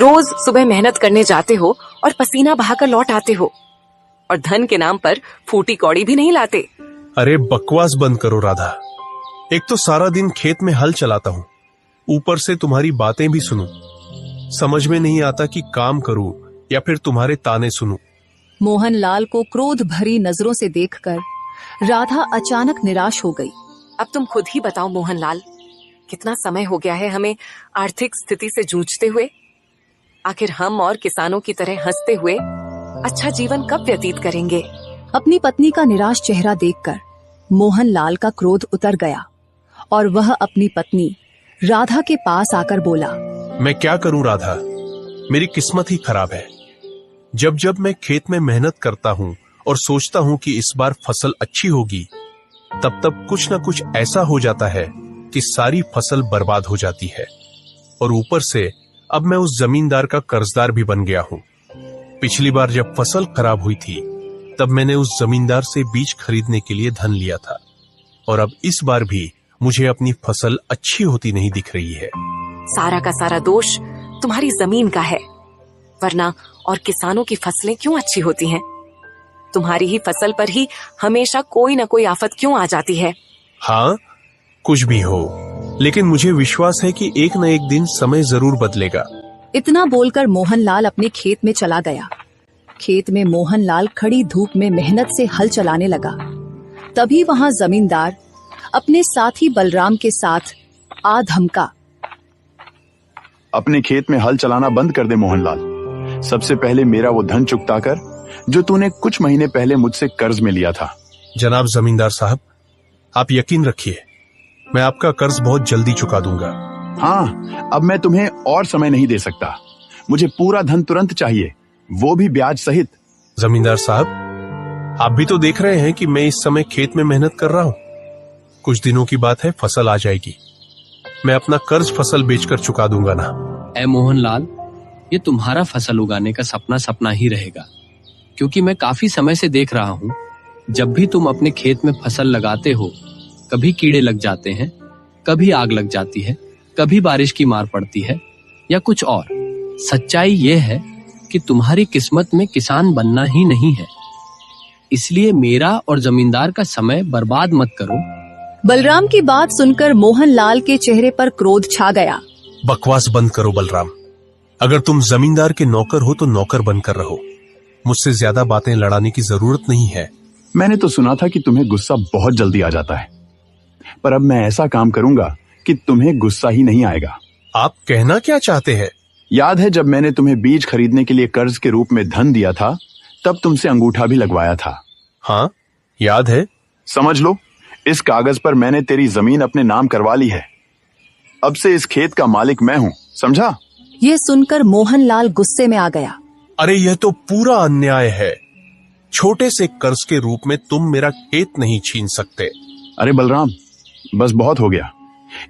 रोज सुबह मेहनत करने जाते हो और पसीना बहाकर लौट आते हो, और धन के नाम पर फूटी कौड़ी भी नहीं लाते। अरे बकवास बंद करो राधा। एक तो सारा दिन खेत में हल चलाता हूँ, ऊपर से तुम्हारी बातें भी सुनूं। समझ में नहीं आता कि काम करूं या फिर तुम्हारे ताने सुनूं। मोहनलाल को क्रोध भरी नजरों से देखकर राधा अचानक निराश हो गई। अब तुम खुद ही बताओ मोहनलाल, कितना समय हो गया है हमें आर्थिक स्थिति से जूझते हुए। आखिर हम और किसानों की तरह हंसते हुए अच्छा जीवन कब व्यतीत करेंगे? अपनी पत्नी का निराश चेहरा देखकर मोहनलाल का क्रोध उतर गया और वह अपनी पत्नी राधा के पास आकर बोला, मैं क्या करूं राधा, मेरी किस्मत ही खराब है। जब जब मैं खेत में मेहनत करता हूं और सोचता हूं कि इस बार फसल अच्छी होगी, तब तब कुछ न कुछ ऐसा हो जाता है कि सारी फसल बर्बाद हो जाती है। और ऊपर से अब मैं उस जमींदार का कर्जदार भी बन गया हूं। पिछली बार जब फसल खराब हुई थी, तब मैंने उस जमींदार से बीज खरीदने के लिए धन लिया था, और अब इस बार भी मुझे अपनी फसल अच्छी होती नहीं दिख रही है। सारा का सारा दोष तुम्हारी जमीन का है, वरना और किसानों की फसलें क्यों अच्छी होती हैं? तुम्हारी ही फसल पर ही हमेशा कोई न कोई आफत क्यों आ जाती है? हाँ, कुछ भी हो, लेकिन मुझे विश्वास है कि एक न एक दिन समय जरूर बदलेगा। इतना बोलकर मोहनलाल अपने खेत में चला गया। खेत में मोहनलाल खड़ी धूप में मेहनत से हल चलाने लगा। तभी वहां जमींदार अपने साथी बलराम के साथ आ धमका, अपने खेत में हल चलाना बंद कर दे मोहनलाल। सबसे पहले मेरा वो धन चुकता कर जो तूने कुछ महीने पहले मुझसे कर्ज में लिया था। जनाब जमींदार साहब, आप यकीन रखिए, मैं आपका कर्ज बहुत जल्दी चुका दूंगा। हाँ, अब मैं तुम्हें और समय नहीं दे सकता। मुझे पूरा धन तुरंत चाहिए, वो भी ब्याज सहित। जमींदार साहब, आप भी तो देख रहे हैं कि मैं इस समय खेत में मेहनत कर रहा हूँ। कुछ दिनों की बात है, फसल आ जाएगी। मैं अपना कर्ज फसल बेचकर चुका दूंगा ना। ऐ मोहनलाल, ये तुम्हारा फसल उगाने का सपना सपना ही रहेगा, क्योंकि मैं काफी समय से देख रहा हूँ, जब भी तुम अपने खेत में फसल लगाते हो, कभी कीड़े लग जाते हैं, कभी आग लग जाती है, कभी बारिश की मार पड़ती है या कुछ और। सच्चाई ये है कि तुम्हारी किस्मत में किसान बनना ही नहीं है। इसलिए मेरा और जमींदार का समय बर्बाद मत करो। बलराम की बात सुनकर मोहनलाल के चेहरे पर क्रोध छा गया। बकवास बंद करो बलराम। अगर तुम जमींदार के नौकर हो तो नौकर बनकर रहो। मुझसे ज्यादा बातें लड़ाने की जरूरत नहीं है। मैंने तो सुना था कि तुम्हें गुस्सा बहुत जल्दी आ जाता है, पर अब मैं ऐसा काम करूंगा कि तुम्हें गुस्सा ही नहीं आएगा। आप कहना क्या चाहते हैं? याद है जब मैंने तुम्हें बीज खरीदने के लिए कर्ज के रूप में धन दिया था, तब तुमसे अंगूठा भी लगवाया था। हाँ, याद है। समझ लो, इस कागज पर मैंने तेरी जमीन अपने नाम करवा ली है। अब से इस खेत का मालिक मैं हूँ, समझा? यह सुनकर मोहनलाल गुस्से में आ गया। अरे यह तो पूरा अन्याय है। छोटे से कर्ज के रूप में तुम मेरा खेत नहीं छीन सकते। अरे बलराम, बस बहुत हो गया।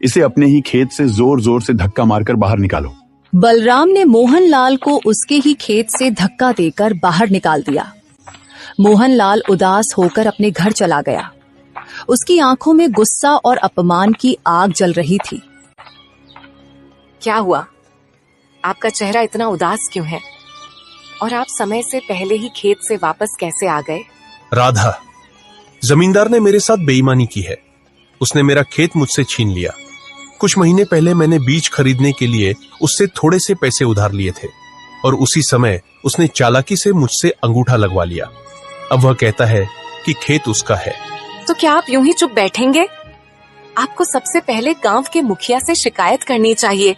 इसे अपने ही खेत से जोर जोर से धक्का मारकर बाहर निकालो। बलराम ने मोहनलाल को उसके ही खेत से धक्का देकर बाहर निकाल दिया। मोहनलाल उदास होकर अपने घर चला गया। उसकी आंखों में गुस्सा और अपमान की आग जल रही थी। क्या हुआ? आपका चेहरा इतना उदास क्यों है? और आप समय से पहले ही खेत से वापस कैसे आ गए? राधा, जमींदार ने मेरे साथ बेईमानी की है। उसने मेरा खेत मुझसे छीन लिया। कुछ महीने पहले मैंने बीज खरीदने के लिए उससे थोड़े से पैसे उधार लिए थे, और उसी समय उसने चालाकी से मुझसे अंगूठा लगवा लिया। अब वह कहता है कि खेत उसका है। तो क्या आप यूं ही चुप बैठेंगे? आपको सबसे पहले गांव के मुखिया से शिकायत करनी चाहिए।